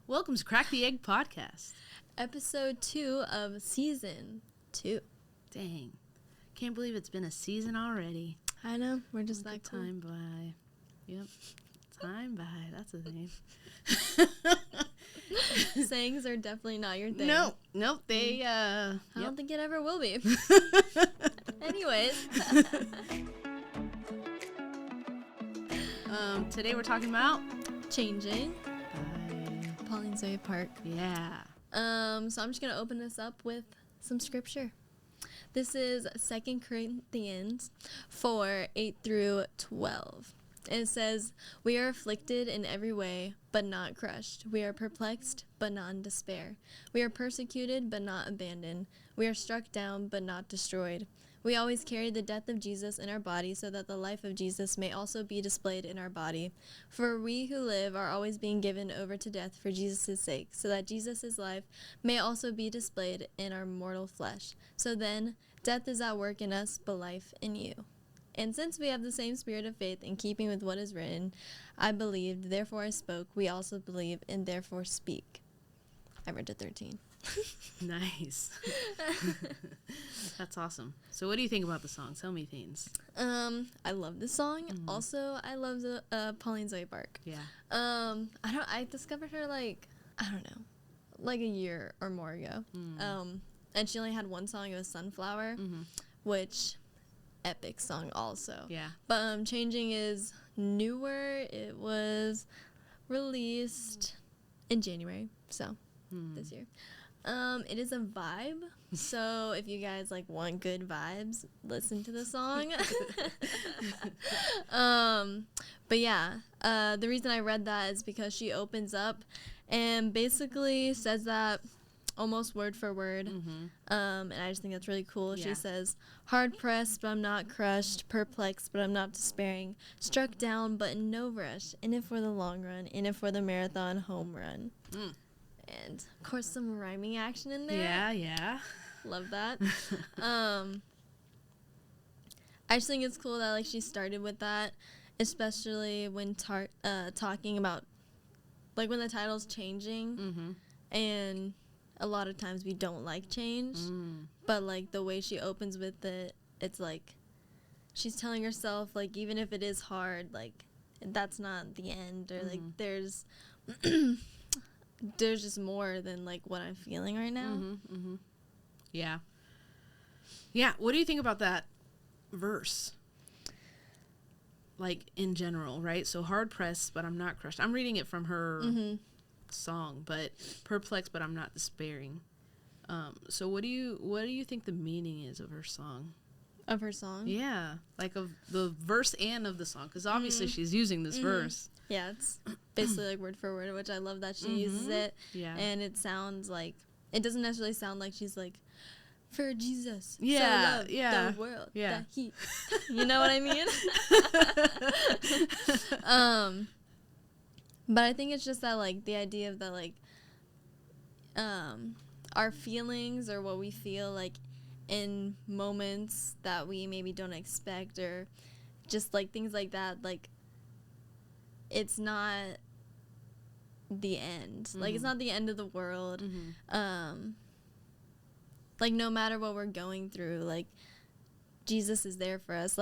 Welcome to Crack the Egg Podcast. Episode 2 of Season 2. Dang. Can't believe it's been a season already. I know. We're just Look that at cool. time by. Yep. Time by. That's a thing. Sayings are definitely not your thing. Nope. They, I don't think it ever will be. Anyways. Today we're talking about Changing. by... Pauline Zoe Park. Yeah. So I'm just going to open this up with some scripture. This is 2 Corinthians 4, 8 through 12. And it says, "We are afflicted in every way, but not crushed. We are perplexed, but not in despair. We are persecuted, but not abandoned. We are struck down, but not destroyed. We always carry the death of Jesus in our body, so that the life of Jesus may also be displayed in our body. For we who live are always being given over to death for Jesus' sake, so that Jesus' life may also be displayed in our mortal flesh. So then, death is at work in us, but life in you. And since we have the same spirit of faith in keeping with what is written, I believed, therefore I spoke. We also believe, and therefore speak." I read to 13. Nice. That's awesome. So what do you think about the song? Tell me things. I love this song. Mm-hmm. Also, I love the Pauline Zoe Park. Yeah. I discovered her like a year or more ago. And she only had one song. It was Sunflower, which epic song also. Yeah. But Changing is newer. It was released in January, so this year. It is a vibe. So if you guys want good vibes, listen to the song. But yeah, the reason I read that is because she opens up and basically says that almost word for word. And I just think that's really cool. Yeah. She says, "Hard pressed, but I'm not crushed. Perplexed, but I'm not despairing. Struck down, but in no rush. In it for the long run. In it for the marathon home run." And, of course, some rhyming action in there. Yeah. Love that. I just think it's cool that, she started with that, especially when talking about, when the title's changing. And a lot of times we don't like change. But, the way she opens with it, it's she's telling herself, even if it is hard, that's not the end. Or, there's... there's just more than what I'm feeling right now. Yeah. What do you think about that verse? In general, right? So hard pressed, but I'm not crushed. I'm reading it from her song, but perplexed, but I'm not despairing. So what do you think the meaning is of her song? Of her song? Yeah, of the verse and of the song, because obviously she's using this verse. Yeah, it's basically word for word, which I love that she uses it. Yeah. And it sounds it doesn't necessarily sound like she's "For Jesus, yeah, so loved the world, yeah. that he," you know what I mean? But I think it's just that, the idea of that, our feelings or what we feel, in moments that we maybe don't expect, or just, things like that, it's not the end. It's not the end of the world. No matter what we're going through, Jesus is there for us.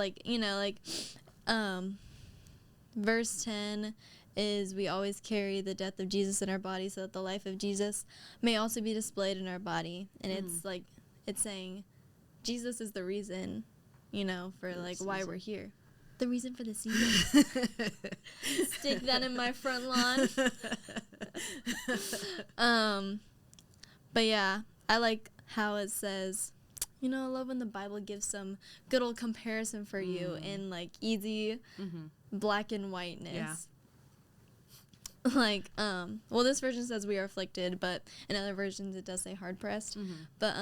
Verse 10 is, "We always carry the death of Jesus in our body, so that the life of Jesus may also be displayed in our body." And it's saying Jesus is the reason, for why we're here. The reason for the season. Stick that in my front lawn. But yeah, I like how it says, I love when the Bible gives some good old comparison for you in easy black and whiteness. Yeah. This version says we are afflicted, but in other versions it does say hard pressed. But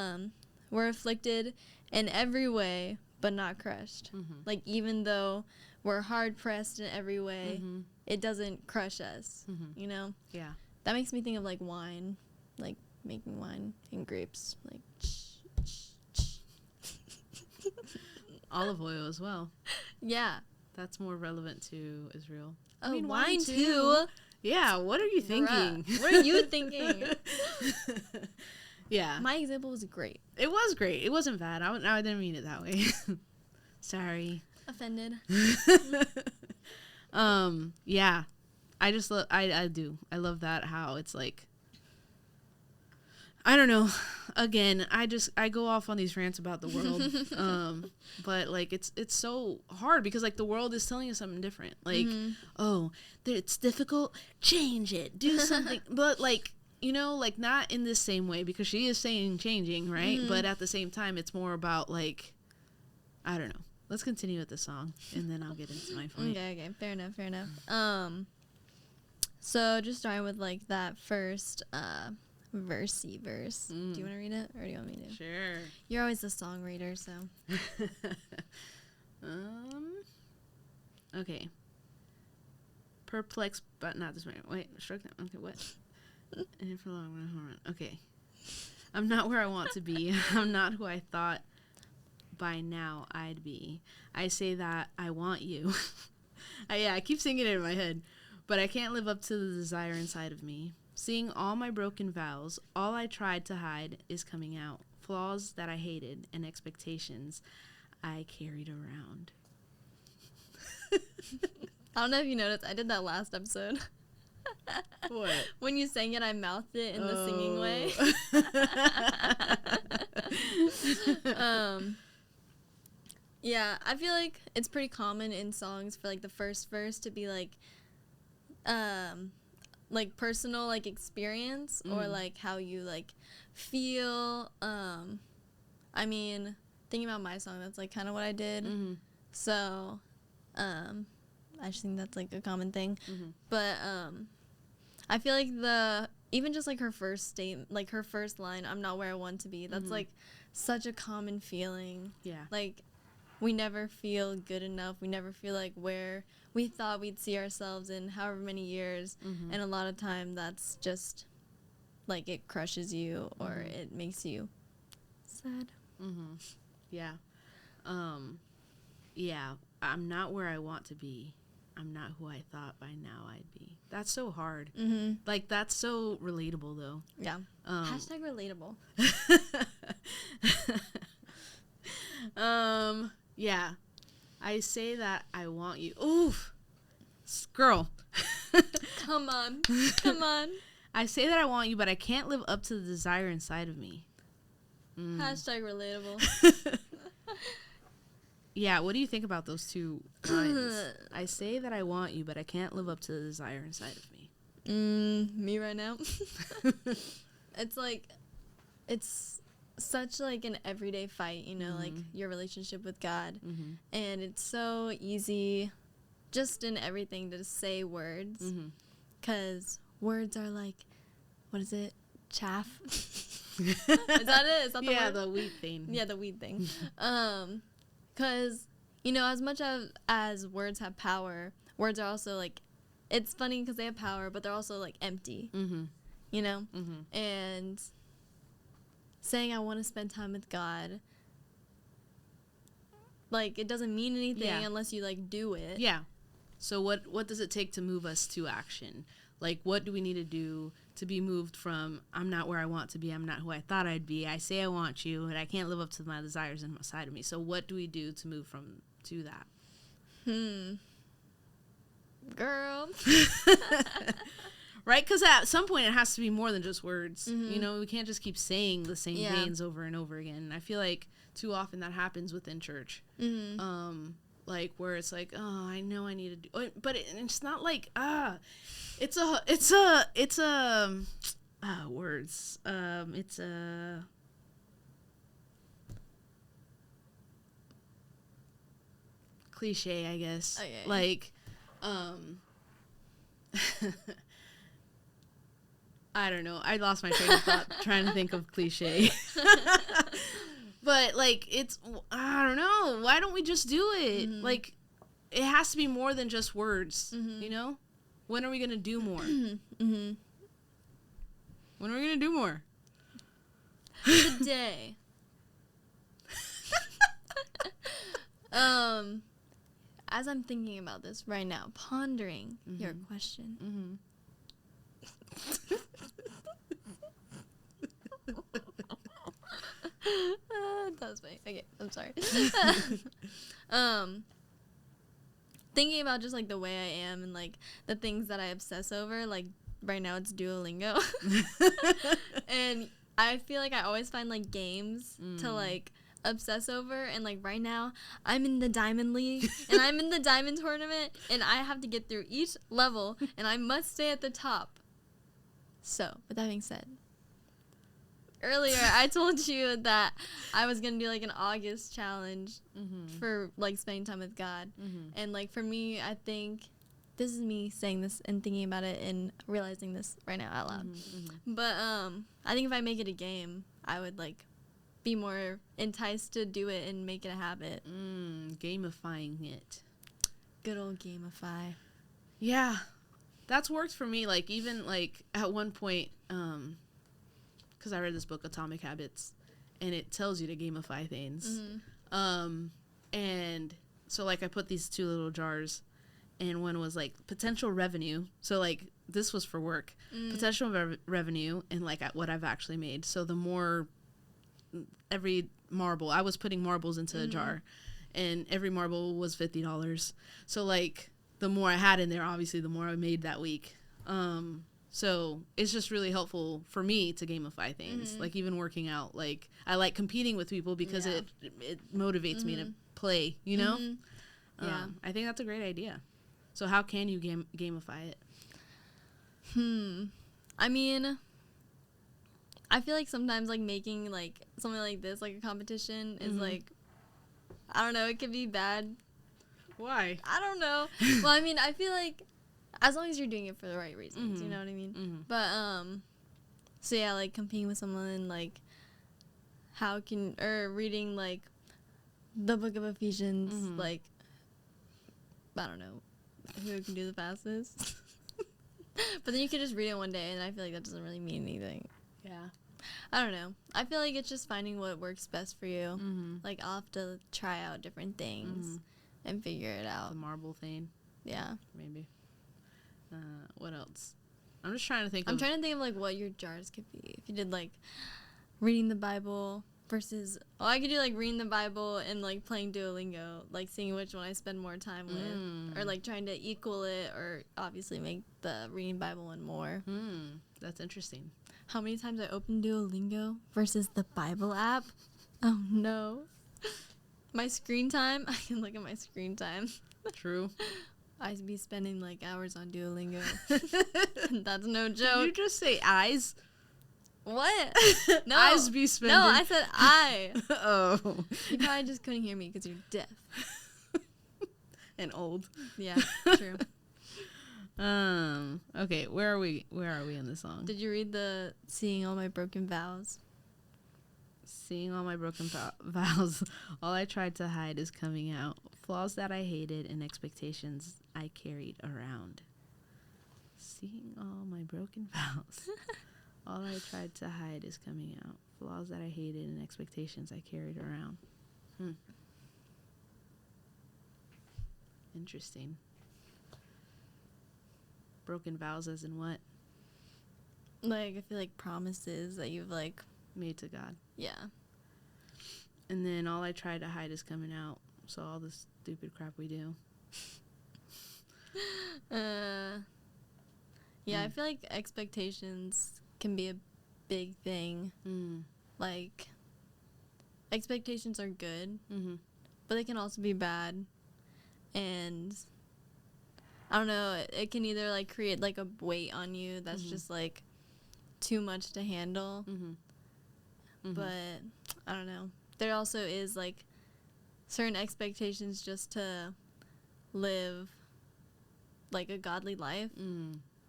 we're afflicted in every way, but not crushed. Even though we're hard pressed in every way, it doesn't crush us. Yeah. That makes me think of wine, making wine and grapes, Olive oil as well. Yeah. That's more relevant to Israel. Wine too. Yeah, what are you thinking? Bruh, what are you thinking? Yeah. My example was great. It was great. It wasn't bad. I didn't mean it that way. Sorry. Offended. Yeah. I just love, I do. I love that, how it's like, I don't know. Again, I go off on these rants about the world. But like it's so hard because like the world is telling us something different. Like, oh, it's difficult, change it, do something. But like, you know, like not in this same way, because she is saying changing, right? But at the same time, it's more about like, I don't know. Let's continue with the song and then I'll get into my point. Okay, fair enough. So just starting with like that first versey verse. Do you want to read it or do you want me to? Sure. You're always the song reader, so. Okay. Perplexed, but not this way. Wait, struck that. Okay, what? And for long run. Okay. I'm not where I want to be. I'm not who I thought by now I'd be. I say that I want you. I keep singing it in my head, but I can't live up to the desire inside of me. Seeing all my broken vows, all I tried to hide is coming out. Flaws that I hated and expectations I carried around. I don't know if you noticed, I did that last episode. What? When you sang it, I mouthed it in the singing way. Yeah, I feel like it's pretty common in songs for like the first verse to be like personal like experience or like how you like feel. I mean, thinking about my song, that's like kind of what I did. So I just think that's like a common thing. But I feel like even just like her first statement, like her first line, I'm not where I want to be, that's like such a common feeling. Yeah. Like we never feel good enough. We never feel like where we thought we'd see ourselves in however many years. And a lot of time that's just like it crushes you or it makes you sad. Yeah. Yeah. I'm not where I want to be. I'm not who I thought by now I'd be. That's so hard. Like, that's so relatable, though. Yeah. Hashtag relatable. Yeah. I say that I want you. Oof. Girl. Come on. Come on. I say that I want you, but I can't live up to the desire inside of me. Hashtag relatable. Yeah, what do you think about those two lines? I say that I want you, but I can't live up to the desire inside of me. Me right now. It's like, it's such like an everyday fight, you know, like your relationship with God. And it's so easy just in everything to say words. Because words are like, what is it? Chaff? Is that it? Is that the word? The weed thing. Yeah, the weed thing. Because, you know, as much as words have power, words are also, like, it's funny because they have power, but they're also, like, empty, you know? And saying I want to spend time with God, like, it doesn't mean anything unless you, like, do it. Yeah. So what does it take to move us to action? Like, what do we need to do to be moved from, I'm not where I want to be, I'm not who I thought I'd be, I say I want you, and I can't live up to my desires inside of me. So what do we do to move to that? Girl. Right? Because at some point it has to be more than just words. You know, we can't just keep saying the same things over and over again. And I feel like too often that happens within church. Like, where it's like, oh, I know I need to do it. But it's not like, it's words. It's a cliche, I guess. Okay. Like, I don't know. I lost my train of thought trying to think of cliche. But, like, it's, I don't know. Why don't we just do it? Like, it has to be more than just words, you know? When are we going to do more? When are we going to do more? Today. As I'm thinking about this right now, pondering your question, That was funny. Okay, I'm sorry. Thinking about just like the way I am and like the things that I obsess over, like right now it's Duolingo. And I feel like I always find like games to like obsess over, and like right now I'm in the Diamond League and I'm in the Diamond Tournament and I have to get through each level and I must stay at the top. So, with that being said, earlier I told you that I was gonna do like an August challenge for like spending time with God, and like for me, I think this is me saying this and thinking about it and realizing this right now out loud. But I think if I make it a game, I would like be more enticed to do it and make it a habit. Gamifying it. Good old gamify. Yeah, that's worked for me. Like even like at one point, because I read this book, Atomic Habits, and it tells you to gamify things. And so like I put these 2 little jars, and one was like potential revenue. So like this was for work, potential revenue, and like what I've actually made. So the more every marble, I was putting marbles into a jar, and every marble was $50. So like the more I had in there, obviously the more I made that week. So it's just really helpful for me to gamify things, like even working out. Like I like competing with people because it motivates me to play, you know? Yeah. I think that's a great idea. So how can you gamify it? I mean, I feel like sometimes like making like something like this, like a competition, is like, I don't know, it could be bad. Why? I don't know. Well, I mean, I feel like as long as you're doing it for the right reasons, you know what I mean? But so yeah, like competing with someone, like reading like the book of Ephesians, like I don't know who can do the fastest. But then you could just read it one day, and I feel like that doesn't really mean anything. Yeah. I don't know. I feel like it's just finding what works best for you. Like I'll have to try out different things and figure it out. The marble thing. Yeah. Maybe. What else? I'm just trying to think of like what your jars could be. If you did like reading the Bible versus, I could do like reading the Bible and like playing Duolingo, like seeing which one I spend more time with, or like trying to equal it, or obviously make the reading Bible one more. That's interesting. How many times I opened Duolingo versus the Bible app? Oh no. My screen time, I can look at my screen time. True. I'd be spending like hours on Duolingo. That's no joke. Did you just say eyes? What? No. Eyes be spending. No, I said I. Oh. You probably just couldn't hear me because you're deaf. And old. Yeah, true. Okay, where are we in the song? Did you read the Seeing All My Broken Vows? Seeing all my broken vows, all I tried to hide is coming out. Flaws that I hated and expectations I carried around. Seeing all my broken vows, all I tried to hide is coming out. Flaws that I hated and expectations I carried around. Interesting. Broken vows as in what? Like, I feel like promises that you've like made to God. Yeah. And then all I try to hide is coming out. So all the stupid crap we do. Yeah, I feel like expectations can be a big thing. Like, expectations are good, but they can also be bad. And I don't know, it can either like create like a weight on you that's just like too much to handle. But I don't know. There also is like certain expectations just to live like a godly life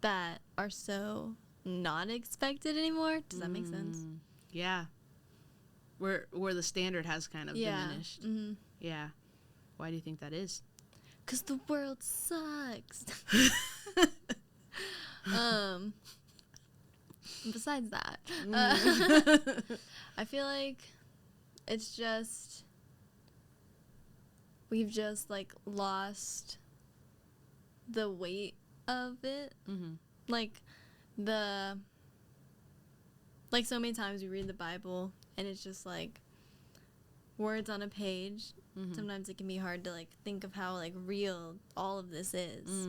that are so not expected anymore. Does that make sense? Yeah. Where the standard has kind of diminished. Yeah. Why do you think that is? 'Cause the world sucks. Besides that, I feel like it's just we've just like lost the weight of it. Like so many times we read the Bible and it's just like words on a page. Sometimes it can be hard to like think of how like real all of this is.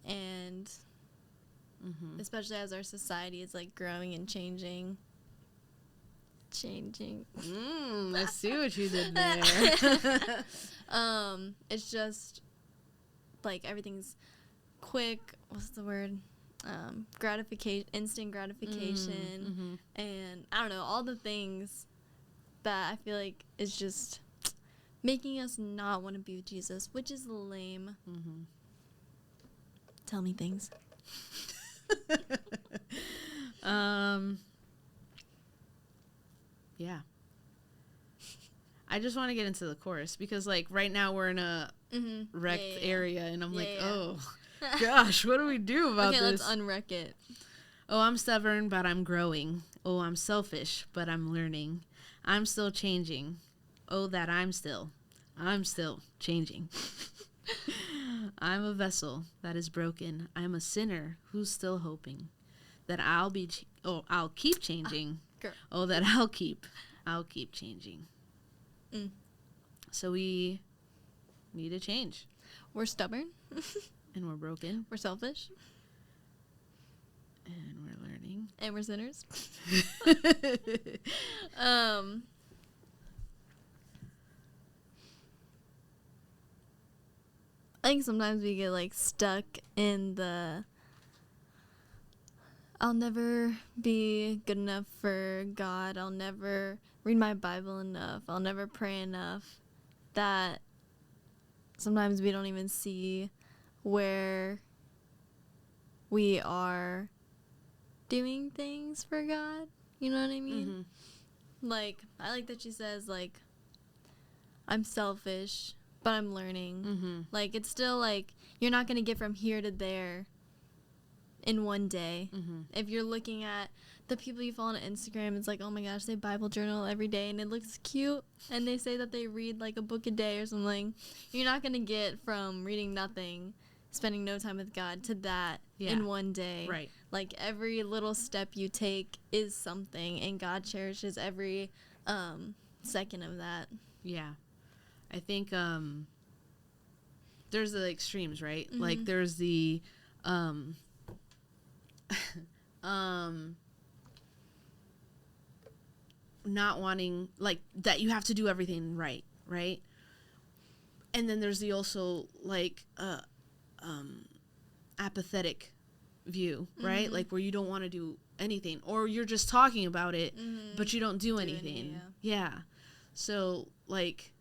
And especially as our society is like growing and changing. I see what you did there. It's just like everything's quick. What's the word? Gratification, instant gratification, and I don't know, all the things that I feel like is just making us not want to be with Jesus, which is lame. Tell me things. Yeah. I just want to get into the chorus because, like, right now we're in a wrecked area, and I'm oh, gosh, what do we do about this? Okay, let's unwreck it. Oh, I'm stubborn, but I'm growing. Oh, I'm selfish, but I'm learning. I'm still changing. Oh, that I'm still changing. I'm a vessel that is broken. I'm a sinner who's still hoping that I'll keep changing. Oh, that I'll keep changing. So we need to change. We're stubborn. And we're broken. We're selfish. And we're learning. And we're sinners. I think sometimes we get like stuck in the I'll never be good enough for God. I'll never read my Bible enough. I'll never pray enough. That sometimes we don't even see where we are doing things for God. You know what I mean? Like, I like that she says, like, I'm selfish, but I'm learning. Like, it's still, like, you're not going to get from here to there in one day. If you're looking at the people you follow on Instagram, it's like, oh my gosh, they Bible journal every day and it looks cute, and they say that they read like a book a day or something. You're not going to get from reading nothing, spending no time with God, to that in one day. Right. Like, every little step you take is something, and God cherishes every second of that. Yeah. I think there's the extremes, right? Like, there's the not wanting, like, that you have to do everything right? And then there's the also, like, apathetic view, right? Like, where you don't want to do anything, or you're just talking about it, but you don't do anything. So, like,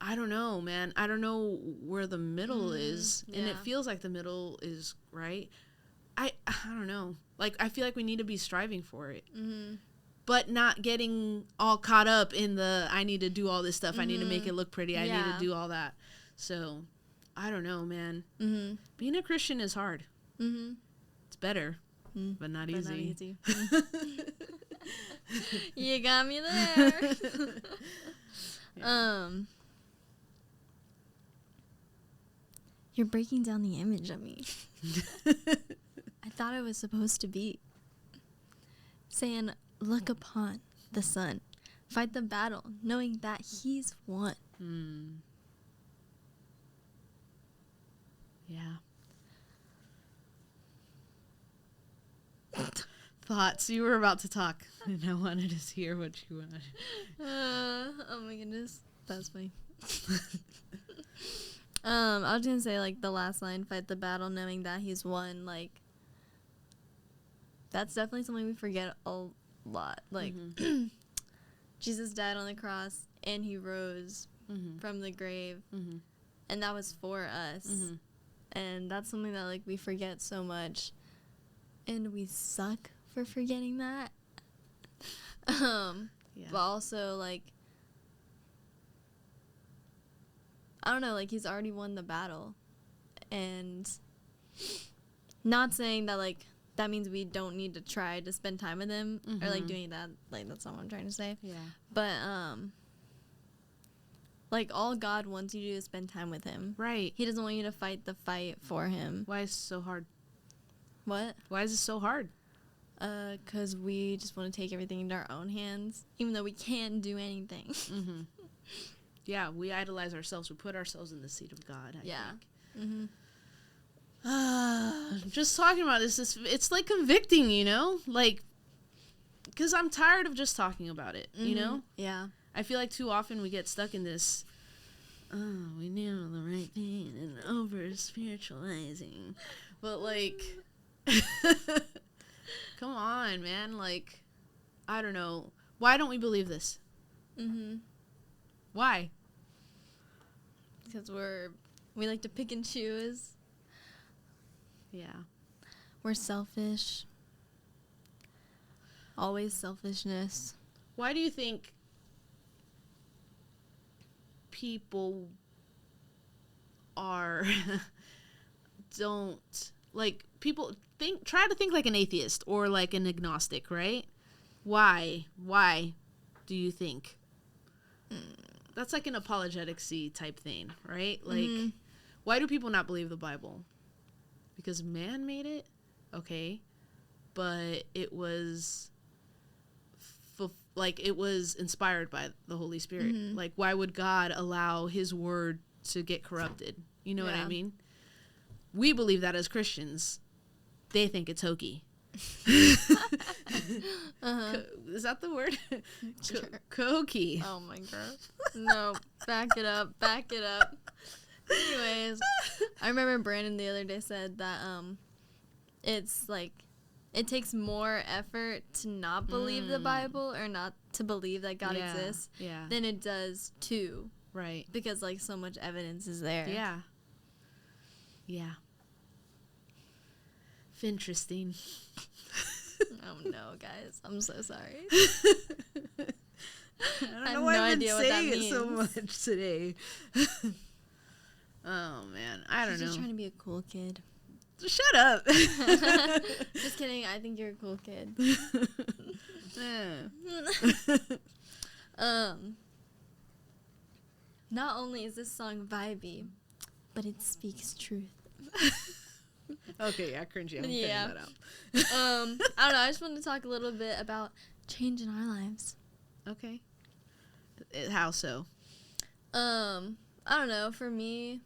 I don't know, man. I don't know where the middle is, and it feels like the middle is right. I don't know. Like, I feel like we need to be striving for it. But not getting all caught up in the, I need to do all this stuff. I need to make it look pretty. I need to do all that. So, I don't know, man. Being a Christian is hard. It's better, but not easy. You got me there. You're breaking down the image of me. I thought I was supposed to be saying, look upon the Son, fight the battle, knowing that He's won. Yeah. Thoughts. You were about to talk, and I wanted to hear what you wanted. Oh my goodness, that's funny. I was gonna say, like, the last line, fight the battle knowing that He's won. Like, that's definitely something we forget a lot. Like, Jesus died on the cross and He rose from the grave, and that was for us. And that's something that, like, we forget so much, and we suck for forgetting that. But also, like, I don't know, like, He's already won the battle. And not saying that, like, that means we don't need to try to spend time with Him or, like, doing that. Like, that's not what I'm trying to say. Yeah. But, like, all God wants you to do is spend time with Him. Right. He doesn't want you to fight the fight for Him. Why is it so hard? What? Why is it so hard? 'Cause we just want to take everything into our own hands, even though we can't do anything. Yeah, we idolize ourselves. We put ourselves in the seat of God, I think. Just talking about this, it's like convicting, you know? Like, because I'm tired of just talking about it, you know? Yeah. I feel like too often we get stuck in this, we know the right thing and over-spiritualizing. But, like, come on, man. Like, I don't know. Why don't we believe this? Why? Because we like to pick and choose. Yeah. We're selfish. Always selfishness. Why do you think people try to think like an atheist or like an agnostic, right? Why do you think? That's like an apologetics-y type thing, right? Like, why do people not believe the Bible? Because man made it? Okay. But it was it was inspired by the Holy Spirit. Like, why would God allow his word to get corrupted? You know what I mean? We believe that as Christians. They think it's hokey. Is that the word? Sure. Hokey. Oh my god. No, back it up. Anyways, I remember Brandon the other day said that it's like it takes more effort to not believe the Bible or not to believe that God exists than it does to. Right. Because like so much evidence is there. Yeah. Yeah. Interesting. Oh no, guys. I'm so sorry. I don't know why I've been saying it so much today. Oh man, I don't know. She's just trying to be a cool kid. Shut up. Just kidding. I think you're a cool kid. Not only is this song vibey, but it speaks truth. Okay, yeah, cringy. I'm cutting that out. I don't know. I just wanted to talk a little bit about change in our lives. Okay. How so? I don't know. For me,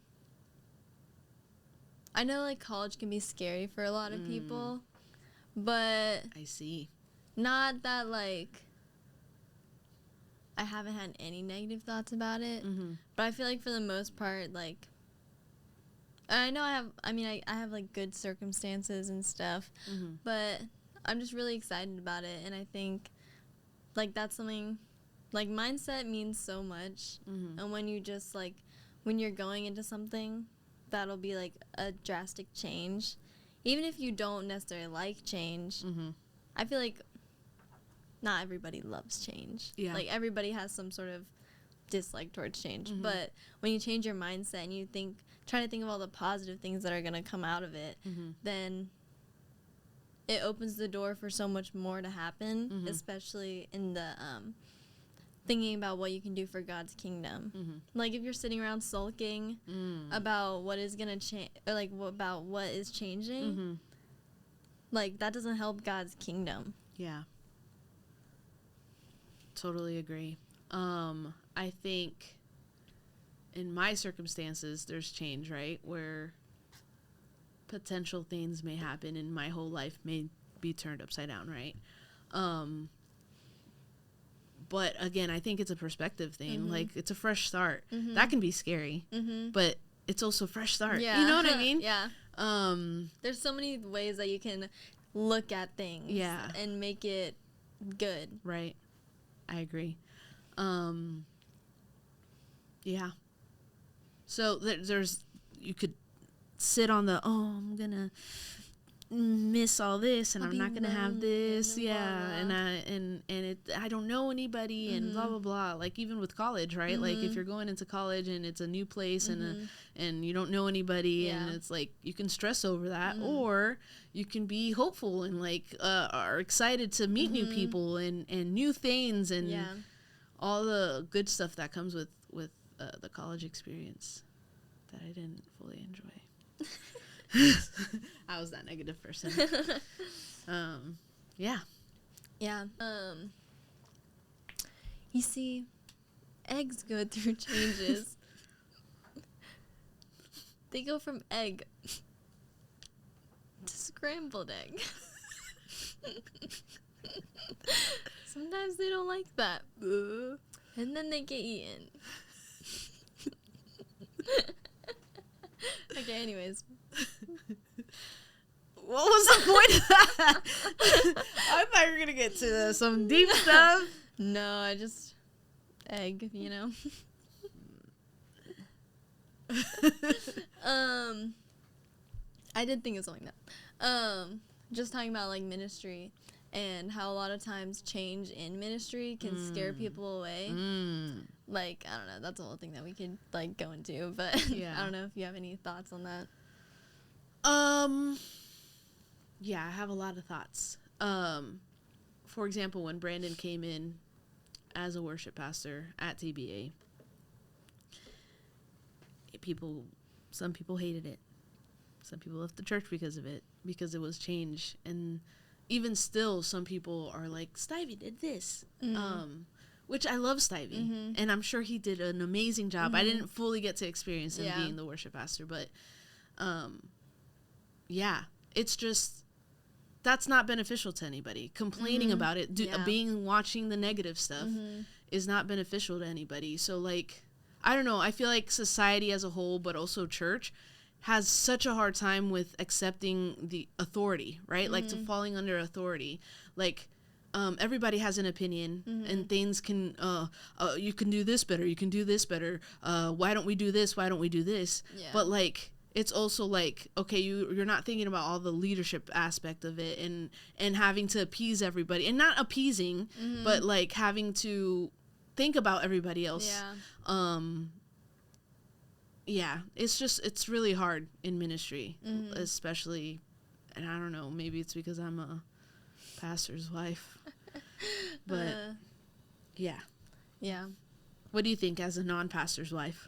I know like college can be scary for a lot of people, but I see. Not that like I haven't had any negative thoughts about it, but I feel like for the most part, like I know I have like good circumstances and stuff, but I'm just really excited about it, and I think like that's something like mindset means so much, and when you just like when you're going into something that'll be like a drastic change, even if you don't necessarily like change, I feel like not everybody loves change. Yeah. Like everybody has some sort of dislike towards change, but when you change your mindset and you try to think of all the positive things that are going to come out of it, then it opens the door for so much more to happen, especially in the thinking about what you can do for God's kingdom. Like if you're sitting around sulking about what is going to change, or like about what is changing, like that doesn't help God's kingdom. Yeah. Totally agree. I think in my circumstances, there's change, right? Where potential things may happen and my whole life may be turned upside down, right? But again, I think it's a perspective thing. Like it's a fresh start. That can be scary, but it's also a fresh start. Yeah. You know what I mean? Yeah. There's so many ways that you can look at things and make it good. Right. I agree. Yeah. So there's you could sit on the I'm gonna miss all this and I'm not gonna have this, and I don't know anybody and blah blah blah. Like even with college, right? Like if you're going into college and it's a new place and you don't know anybody and it's like you can stress over that, or you can be hopeful and like are excited to meet new people and new things and all the good stuff that comes with the college experience that I didn't fully enjoy. I was that negative person. Yeah. You see, eggs go through changes. They go from egg to scrambled egg. Sometimes they don't like that. And then they get eaten. Okay, anyways. What was the point of that? I thought you were going to get to some deep stuff. No, I just... egg, you know? I did think of something that. Just talking about, like, ministry and how a lot of times change in ministry can scare people away. Like, I don't know, that's a whole thing that we could, like, go into, but Yeah. I don't know if you have any thoughts on that. Yeah, I have a lot of thoughts. For example, when Brandon came in as a worship pastor at TBA, some people hated it. Some people left the church because of it, because it was change. And even still, some people are like, Stivey did this. Which I love Stivey. And I'm sure he did an amazing job. I didn't fully get to experience him being the worship pastor, but yeah, it's just, that's not beneficial to anybody. Complaining about it, watching the negative stuff is not beneficial to anybody. So, like, I don't know, I feel like society as a whole, but also church, has such a hard time with accepting the authority, right? Like, to falling under authority. Like, everybody has an opinion, and things can, you can do this better, you can do this better, why don't we do this, why don't we do this? Yeah. But, like, it's also like, okay, you're not thinking about all the leadership aspect of it, and having to appease everybody, and not appeasing, but, like, having to think about everybody else. Yeah, it's really hard in ministry, especially, and I don't know, maybe it's because I'm a pastor's wife, but yeah. What do you think as a non-pastor's wife?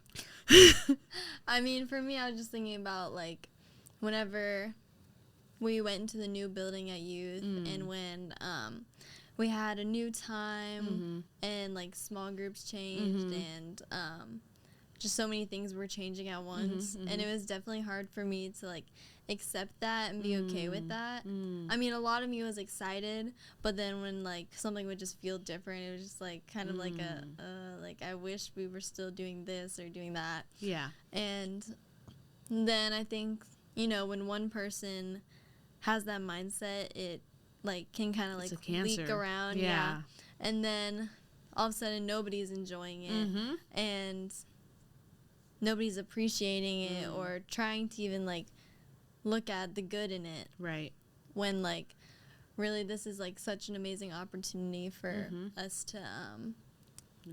I mean, for me, I was just thinking about, like, whenever we went into the new building at youth, and when we had a new time, and, like, small groups changed, and just so many things were changing at once, and it was definitely hard for me to, like, accept that and be okay with that. I mean, a lot of me was excited, but then when, like, something would just feel different, it was just, like, kind of like like, I wish we were still doing this or doing that. Yeah. And then I think, you know, when one person has that mindset, it, like, can kind of, like, leak around. Yeah. And then all of a sudden nobody's enjoying it, and nobody's appreciating it or trying to even, like, look at the good in it. Right. When, like, really this is, like, such an amazing opportunity for us to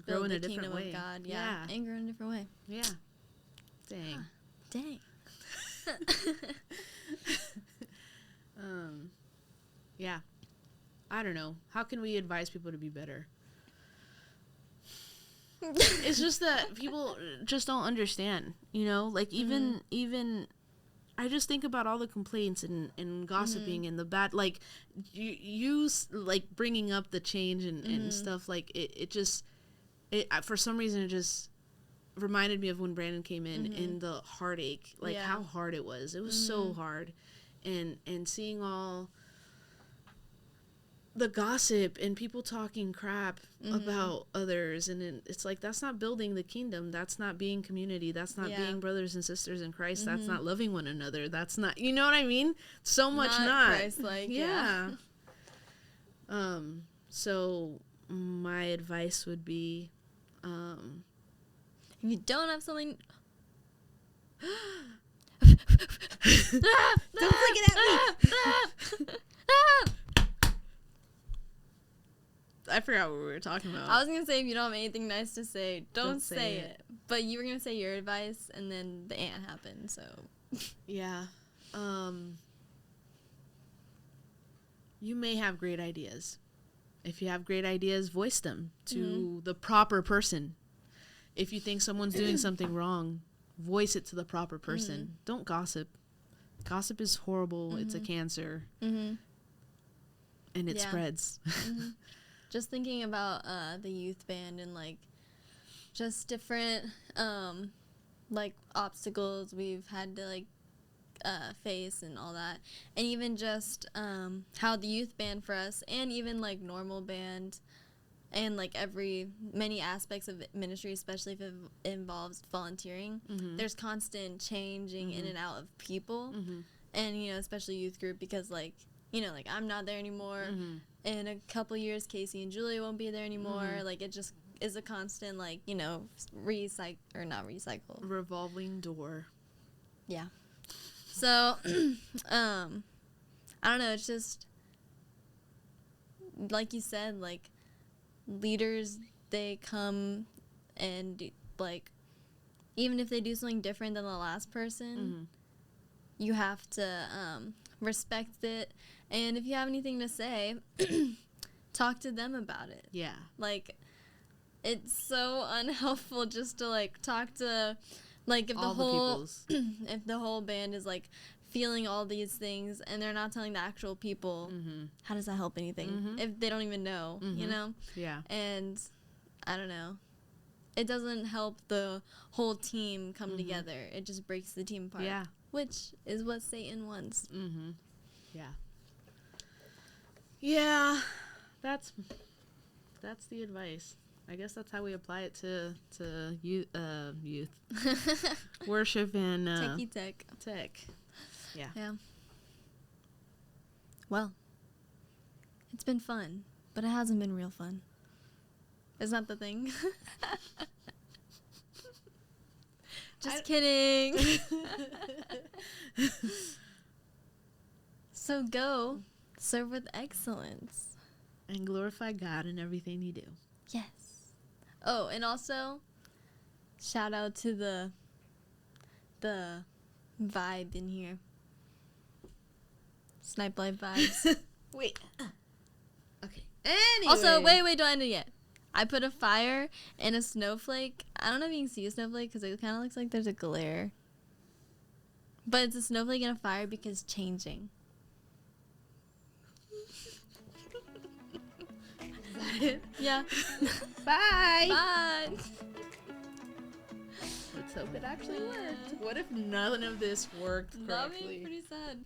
grow in a different way. Of God. Yeah. And grow in a different way. Yeah. Dang. Dang. Yeah. I don't know. How can we advise people to be better? It's just that people just don't understand, you know? Like, even I just think about all the complaints and gossiping and the bad, like, you like, bringing up the change and stuff, like, it just, for some reason, it just reminded me of when Brandon came in and the heartache, like, how hard it was. It was so hard. And seeing all the gossip and people talking crap about others, and it's like, that's not building the kingdom, that's not being community, that's not being brothers and sisters in Christ, that's not loving one another, that's not, you know what I mean? So much not Christ-like. So my advice would be, if you don't have something don't flick it at me. I forgot what we were talking about. I was going to say, if you don't have anything nice to say, don't say it. But you were going to say your advice, and then the ant happened, so. Yeah. You may have great ideas. If you have great ideas, voice them to the proper person. If you think someone's doing something wrong, voice it to the proper person. Don't gossip. Gossip is horrible. It's a cancer. And it spreads. Just thinking about the youth band and, like, just different like obstacles we've had to like face and all that, and even just how the youth band for us, and even like normal band, and like many aspects of ministry, especially if it involves volunteering. There's constant changing in and out of people, and you know, especially youth group, because like, you know, like I'm not there anymore. In a couple years, Casey and Julia won't be there anymore. Like it just is a constant, like, you know, revolving door. Yeah. So, I don't know, it's just, like you said, like, leaders, they come and, like, even if they do something different than the last person, you have to respect it, and if you have anything to say, talk to them about it. Yeah. Like, it's so unhelpful just to, like, talk to... Like, if if the whole band is, like, feeling all these things and they're not telling the actual people, how does that help anything? If they don't even know, you know? Yeah. And, I don't know. It doesn't help the whole team come together. It just breaks the team apart. Yeah. Which is what Satan wants. Yeah. Yeah. That's the advice. I guess that's how we apply it to youth worship and Techie tech. Yeah. Yeah. Well, it's been fun, but it hasn't been real fun. Is that the thing? Just kidding. So go serve with excellence and glorify God in everything you do. Yes. Oh, and also, shout out to the vibe in here. Snipe Life vibes. Wait. Okay. Anyway. Also, wait, don't end it yet. I put a fire and a snowflake. I don't know if you can see a snowflake because it kind of looks like there's a glare. But it's a snowflake and a fire because changing. Yeah. Bye. Bye. Let's hope it actually worked. What if none of this worked correctly? That'd be pretty sad.